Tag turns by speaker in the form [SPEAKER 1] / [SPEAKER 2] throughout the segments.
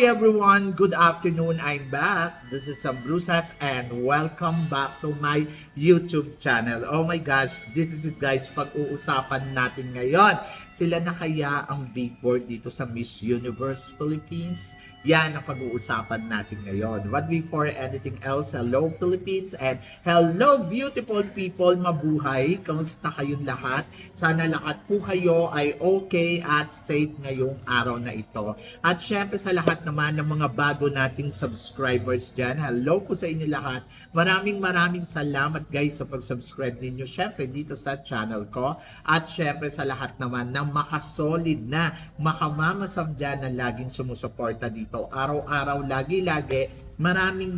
[SPEAKER 1] everyone, good afternoon. I'm back. This is Sam Brusas and welcome back to my YouTube channel. Oh my gosh, this is it guys. Pag-uusapan natin ngayon, sila na kaya ang big board dito sa Miss Universe Philippines? Yan ang pag-uusapan natin ngayon. But before anything else, hello Philippines and hello beautiful people, mabuhay. Kamusta kayong lahat? Sana lahat po kayo ay okay at safe ngayong araw na ito. At syempre sa lahat naman ng mga bago nating subscribers dyan, hello po sa inyo lahat. Maraming salamat guys sa pag-subscribe ninyo syempre dito sa channel ko. At syempre sa lahat naman ng makasolid na makamamasam dyan na laging sumusuporta dito. Araw-araw, lagi-lagi. Maraming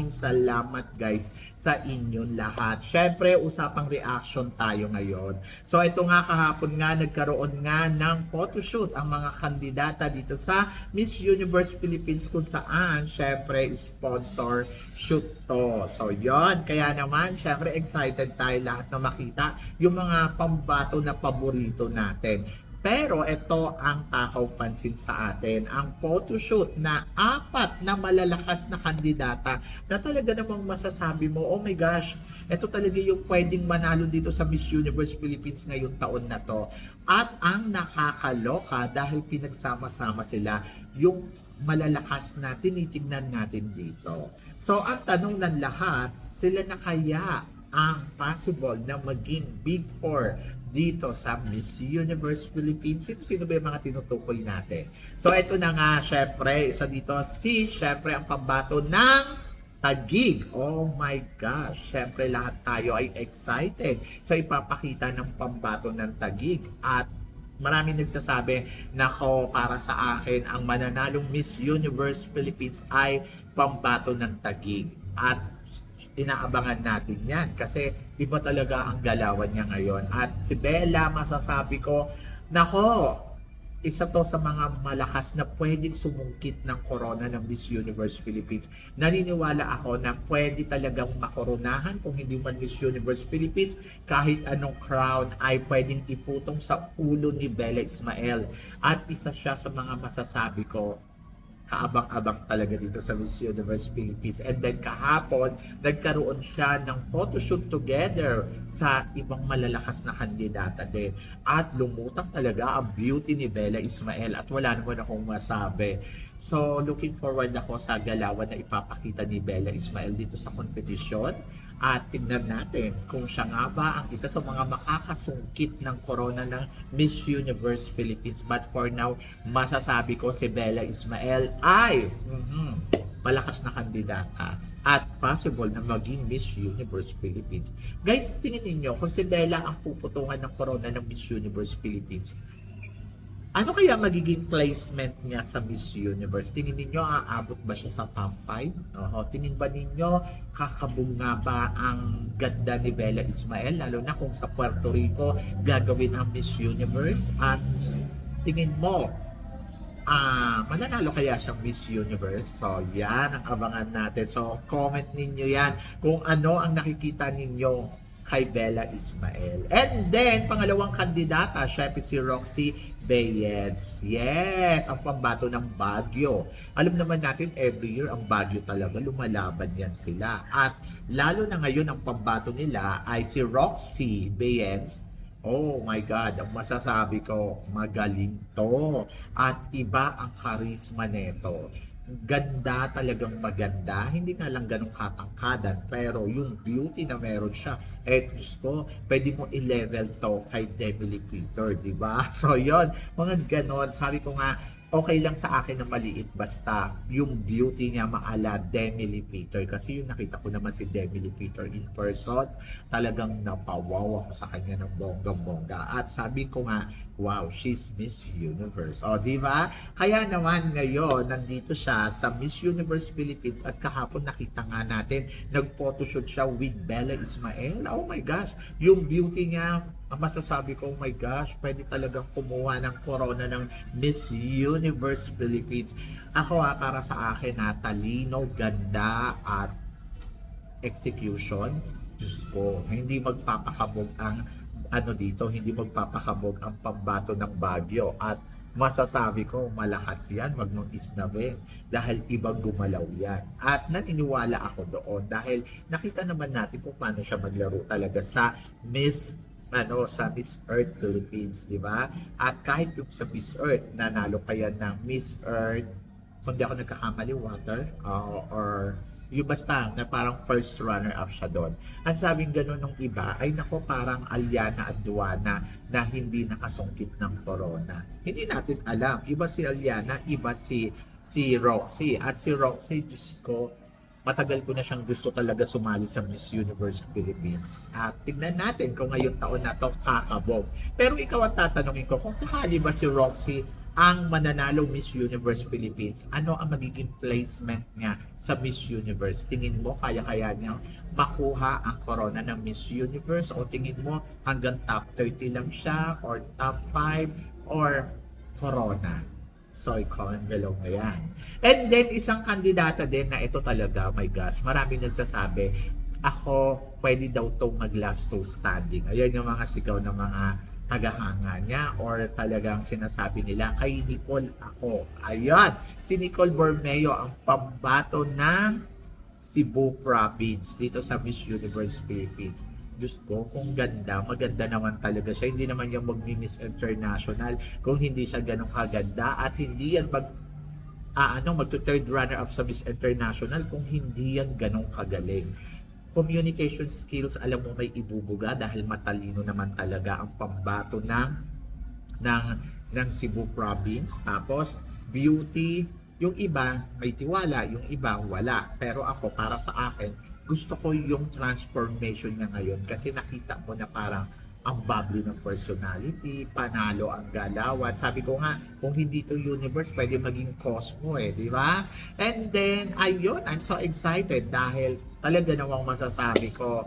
[SPEAKER 1] salamat guys sa inyong lahat. Syempre, usapang reaction tayo ngayon. So ito nga kahapon nga, nagkaroon nga ng photoshoot ang mga kandidata dito sa Miss Universe Philippines kung saan syempre sponsor shoot to. So yon, kaya naman syempre excited tayo lahat na makita yung mga pambato na paborito natin. Pero ito ang takaw pansin sa atin, ang photoshoot na 4 na malalakas na kandidata na talaga namang masasabi mo, oh my gosh, ito talaga yung pwedeng manalo dito sa Miss Universe Philippines ngayong taon na to. At ang nakakaloka dahil pinagsama-sama sila yung malalakas na tinitignan natin dito. So ang tanong ng lahat, sila na kaya ang possible na maging Big 4 dito sa Miss Universe Philippines? Sino ba yung mga tinutukoy natin? So ito na nga, syempre, isa dito syempre ang pambato ng Taguig. Oh my gosh, syempre lahat tayo ay excited sa ipapakita ng pambato ng Taguig. At maraming nagsasabi, nako, para sa akin, ang mananalong Miss Universe Philippines ay pambato ng Taguig. At inaabangan natin yan kasi iba talaga ang galawan niya ngayon. At si Bella, masasabi ko, nako, isa to sa mga malakas na pwedeng sumungkit ng corona ng Miss Universe Philippines. Naniniwala ako na pwede talagang makoronahan, kung hindi man Miss Universe Philippines, kahit anong crown ay pwedeng iputong sa ulo ni Bella Ismael. At isa siya sa mga masasabi ko, kaabang-abang talaga dito sa Miss Universe Philippines. And then kahapon, nagkaroon siya ng photoshoot together sa ibang malalakas na kandidata din. At lumutang talaga ang beauty ni Bella Ismael at wala naman akong masabi. So looking forward ako sa galawan na ipapakita ni Bella Ismael dito sa kompetisyon. At tignan natin kung siya nga ba ang isa sa mga makakasungkit ng corona ng Miss Universe Philippines. But for now, masasabi ko si Bella Ismael ay malakas na kandidata at possible na maging Miss Universe Philippines. Guys, tingin niyo kung si Bella ang puputungan ng corona ng Miss Universe Philippines, ano kaya magiging placement niya sa Miss Universe? Tingin ninyo, aabot ba siya sa top 5? Tingin ba ninyo, kakabunga ba ang ganda ni Bella Ismael? Lalo na kung sa Puerto Rico, gagawin ang Miss Universe. At tingin mo, mananalo kaya siyang Miss Universe? So, yan ang abangan natin. So, comment ninyo yan kung ano ang nakikita ninyo kay Bella Ismael. And then, pangalawang kandidata, syempre si Roxy Bayeds. Yes, ang pambato ng Baguio. Alam naman natin, every year ang Baguio talaga, lumalaban yan sila. At lalo na ngayon, ang pambato nila ay si Roxy Bayeds. Oh my God, ang masasabi ko, magaling to. At iba ang karisma neto. Ganda, talagang maganda. Hindi nga lang ganong katangkadan, pero yung beauty na meron siya, Diyos ko, pwede mo i-level to kay Demi Peter, di ba? So yon, mga ganon. Sabi ko nga, okay lang sa akin na maliit basta yung beauty niya maala Demi Peter, kasi yung nakita ko naman si Demi Peter in person, talagang napawaw ako sa kanya ng bonggang-bongga. At sabi ko nga, wow, she's Miss Universe. O, di ba? Kaya naman ngayon, nandito siya sa Miss Universe Philippines at kahapon nakita nga natin, nag-photoshoot siya with Bella Ismael. Oh my gosh, yung beauty niya, masasabi ko, oh my gosh, pwede talagang kumuha ng corona ng Miss Universe Philippines. Ako para sa akin, talino, ganda, at execution. Diyos ko, hindi magpapakabog ang ano dito, hindi magpapakabog ang pambato ng Baguio at masasabi ko malakas yan, wag mong isnabi dahil ibang gumalaw yan. At naniniwala ako doon dahil nakita naman natin kung paano siya maglaro talaga sa sa Miss Earth Philippines, di ba? At kahit yung sa Miss Earth, nanalo pa yan ng Miss Earth, kung di ako nagkakamali, water, or yung basta na parang first runner-up siya doon. Ang sabing gano'n ng iba ay nako parang Aliana Aduana na hindi nakasungkit ng corona. Hindi natin alam. Iba si Aliana, iba si Roxy. At si Roxy, Diyos ko, matagal ko na siyang gusto talaga sumali sa Miss Universe Philippines. At tignan natin kung ngayong taon na to kakabog. Pero ikaw ang tatanungin ko, kung sakali ba si Roxy ang mananalo Miss Universe Philippines, ano ang magiging placement niya sa Miss Universe? Tingin mo kaya-kaya niya makuha ang corona ng Miss Universe o tingin mo hanggang top 30 lang siya or top 5 or corona? So, i-comment below mo yan. And then, isang kandidata din na ito talaga, my gosh, marami nagsasabi, ako, pwede daw itong mag-last two standing. Ayan yung mga sigaw ng mga tagahanga niya or talagang sinasabi nila kay Nicole ako. Ayan, si Nicole Bormeo ang pambato ng Cebu Province dito sa Miss Universe Philippines. Diyos ko, kung ganda, maganda naman talaga siya. Hindi naman yung mag-Miss International kung hindi siya ganun kaganda at hindi yan magto-third runner-up sa Miss International kung hindi yan ganun kagaling. Communication skills, alam mo may ibubuga dahil matalino naman talaga ang pambato ng Cebu Province. Tapos beauty, yung iba may tiwala, yung iba wala. Pero ako, para sa akin, gusto ko yung transformation niya ngayon kasi nakita ko na parang ang bubbly ng personality, panalo ang galawan. Sabi ko nga, kung hindi to universe, pwede maging cosmo di ba? And then, ayun, I'm so excited dahil talaga namang masasabi ko,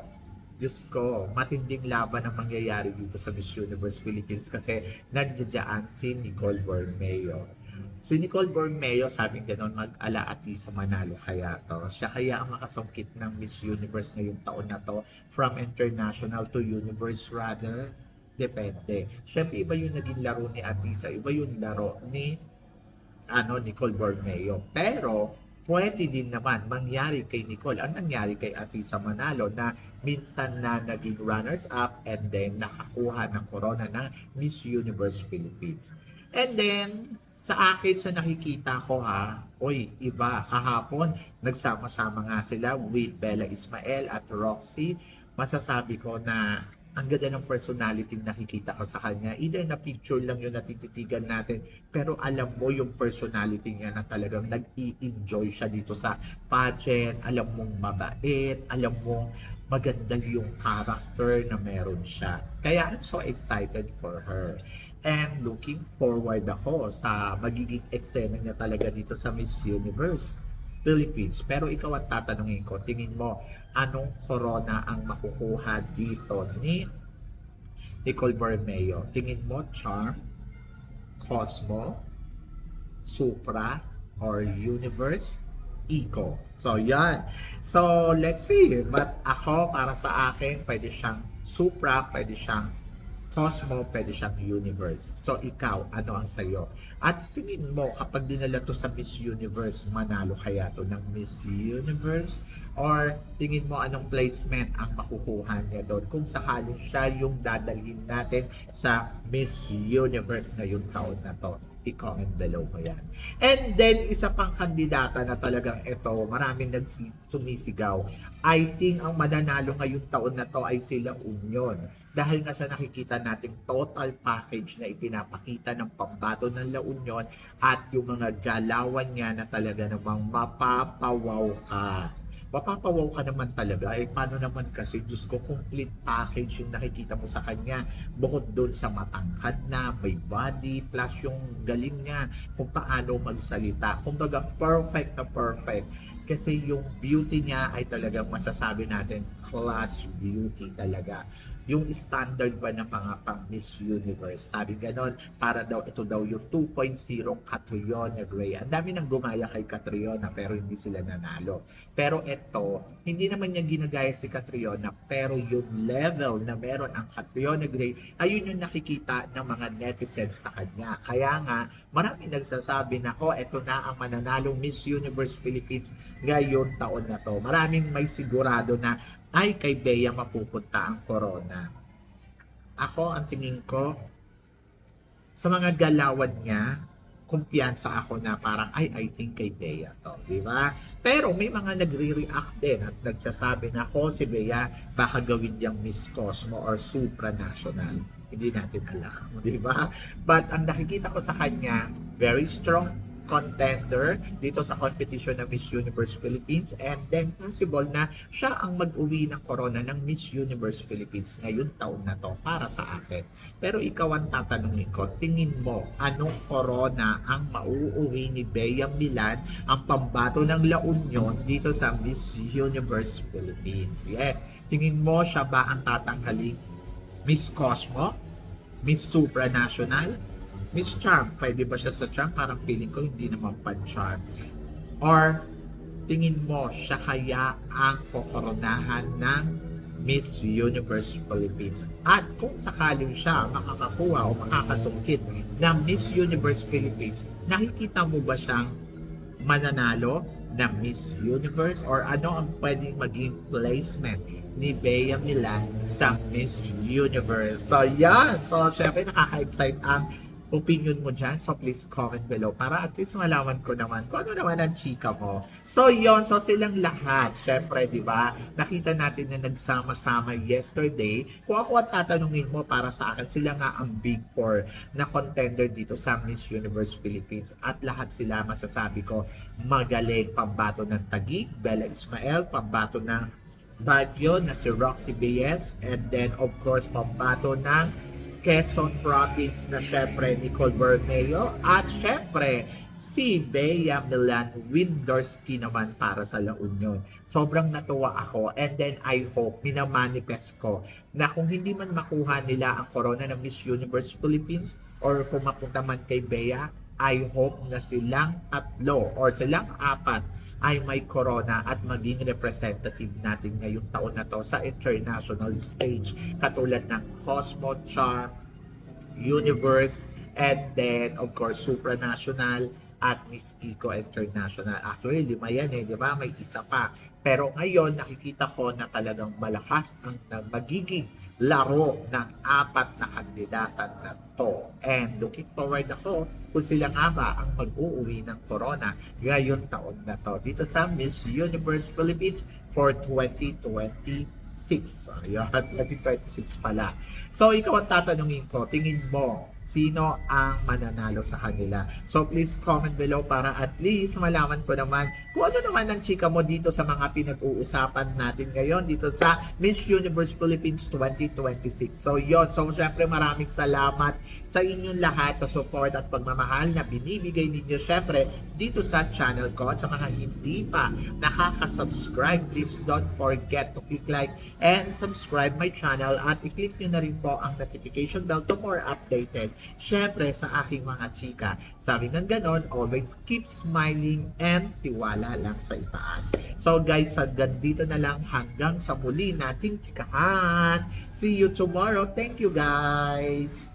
[SPEAKER 1] Diyos ko, matinding laban ang mangyayari dito sa Miss Universe Philippines kasi nandiyan si Nicole Bormeo. Si Nicole Bormeo, sabing gano'n, mag-alaati sa manalo kaya to. Siya kaya ang makasungkit ng Miss Universe ngayong taon na to, from international to universe rather. Depende. Siyempre, iba yung naging laro ni Atisa, iba yung laro ni Nicole Bormeo. Pero, pwede din naman mangyari kay Nicole ang nangyari kay Atisa Manalo na minsan na naging runners-up and then nakakuha ng corona ng Miss Universe Philippines. And then, sa akin, sa nakikita ko iba, kahapon, nagsama-sama nga sila with Bella Ismael at Roxy. Masasabi ko na ang ganda ng personality nakikita ko sa kanya. Either na picture lang yun natititigan natin, pero alam mo yung personality niya na talagang nag-i-enjoy siya dito sa pageant. Alam mong mabait, alam mong maganda yung character na meron siya. Kaya I'm so excited for her. And looking forward ako sa magiging eksena niya talaga dito sa Miss Universe Philippines. Pero ikaw ang tatanungin ko, tingin mo, anong corona ang makukuha dito ni Nicole Bormeo? Tingin mo, Charm, Cosmo, Supra, or Universe? Eco. So, yan. So, let's see. But ako, para sa akin, pwede siyang Supra, pwede siyang Cosmo, pwede siyang Universe. So, ikaw, ano ang sayo? At tingin mo, kapag dinala to sa Miss Universe, manalo kaya to ng Miss Universe? Or tingin mo anong placement ang makukuha niya doon? Kung sakaling siya yung dadalhin natin sa Miss Universe ngayong taon na to, i-comment below mo yan. And then, isa pang kandidata na talagang ito, maraming sumisigaw. I think ang mananalo ngayong taon na to ay sila Union. Dahil nga sa nakikita nating total package na ipinapakita ng pambato ng La Union at yung mga galawan niya na talaga namang mapapawaw ka. Mapapawaw ka naman talaga. Paano naman kasi, Diyos ko, complete package yung nakikita mo sa kanya. Bukod doon sa matangkad na, may body, plus yung galing niya kung paano magsalita. Kumbaga, perfect na perfect. Kasi yung beauty niya ay talagang masasabi natin, class beauty talaga. yung standard ba ng mga pang Miss Universe. Sabi ganon, para daw ito daw yung 2.0 Catriona Gray. Ang dami nang gumaya kay Catriona pero hindi sila nanalo. Pero ito, hindi naman niya ginagaya si Catriona, pero yung level na meron ang Catriona Gray, ayun yung nakikita ng mga netizens sa kanya. Kaya nga, marami nagsasabi na, ito na ang mananalong Miss Universe Philippines ngayon taon na to. Maraming may sigurado na ay kay Bea mapupunta ang corona. Ako, ang tingin ko, sa mga galawan niya, kumpiyansa ako na parang, I think kay Bea to, di ba? Pero may mga nagre-react din at nagsasabi na, si Bea, baka gawin niyang Miss Cosmo or supranational. Hindi natin alam, di ba? But ang nakikita ko sa kanya, very strong contender dito sa competition ng Miss Universe Philippines, and then possible na siya ang mag-uwi ng corona ng Miss Universe Philippines ngayong taon na to para sa akin. Pero ikaw ang tatanungin ko, tingin mo anong corona ang mauuwi ni Bea Milan, ang pambato ng La Union dito sa Miss Universe Philippines? Yes, tingin mo siya ba ang tatanghaling Miss Cosmo, Miss Supranational, Miss Charm? Pwede ba siya sa Charm? Parang feeling ko hindi naman pan-Charm. Or tingin mo siya kaya ang kokoronahan ng Miss Universe Philippines? At kung sakaling siya makakakuha o makakasungkit ng Miss Universe Philippines, nakikita mo ba siyang mananalo na Miss Universe, or ano ang pwedeng maging placement ni Bea Milan sa Miss Universe? So yan, so syempre nakaka-excite ang opinion mo dyan. So please comment below para at least malaman ko naman kung ano naman ang chika mo. So yon, so silang lahat, syempre, di ba, nakita natin na nagsama-sama yesterday. Kung ako at tatanungin mo, para sa akin, sila nga ang big four na contender dito sa Miss Universe Philippines. At lahat sila, masasabi ko, magaling. Pambato ng Taguig, Bella Ismael, pambato ng Baguio na si Roxy Baez, and then of course pambato ng Quezon Province na syempre Nicole Bermeo, at syempre si Bea Milan Windorski naman para sa La Union. Sobrang natuwa ako, and then I hope, minamanifest ko na kung hindi man makuha nila ang corona ng Miss Universe Philippines or kung mapunta man kay Bea, I hope na silang tatlo or silang apat ay may corona at maging representative natin ngayong taon na to sa international stage, katulad ng Cosmo, Charm, Universe, and then of course supranational at Miss Eco International. Actually, 5 yan di ba? May isa pa. Pero ngayon, nakikita ko na talagang malakas ang magiging laro ng 4 na kandidata na to. And looking forward ako kung sila nga ba ang mag-uuwi ng corona ngayon taon na to dito sa Miss Universe Philippines for 2026. Ayan, 2026 pala. So, ikaw ang tatanungin ko, tingin mo, sino ang mananalo sa kanila? So please comment below para at least malaman ko naman kung ano naman ang chika mo dito sa mga pinag-uusapan natin ngayon dito sa Miss Universe Philippines 2026. So yon, so syempre maraming salamat sa inyong lahat sa support at pagmamahal na binibigay ninyo syempre dito sa channel ko. At sa mga hindi pa nakaka-subscribe, please don't forget to click like and subscribe my channel at i-click nyo na rin po ang notification bell to more updated syempre sa aking mga chika. Sabi ng ganon, always keep smiling and tiwala lang sa itaas. So guys, hanggang dito na lang, hanggang sa muli nating chikahan. See you tomorrow. Thank you guys.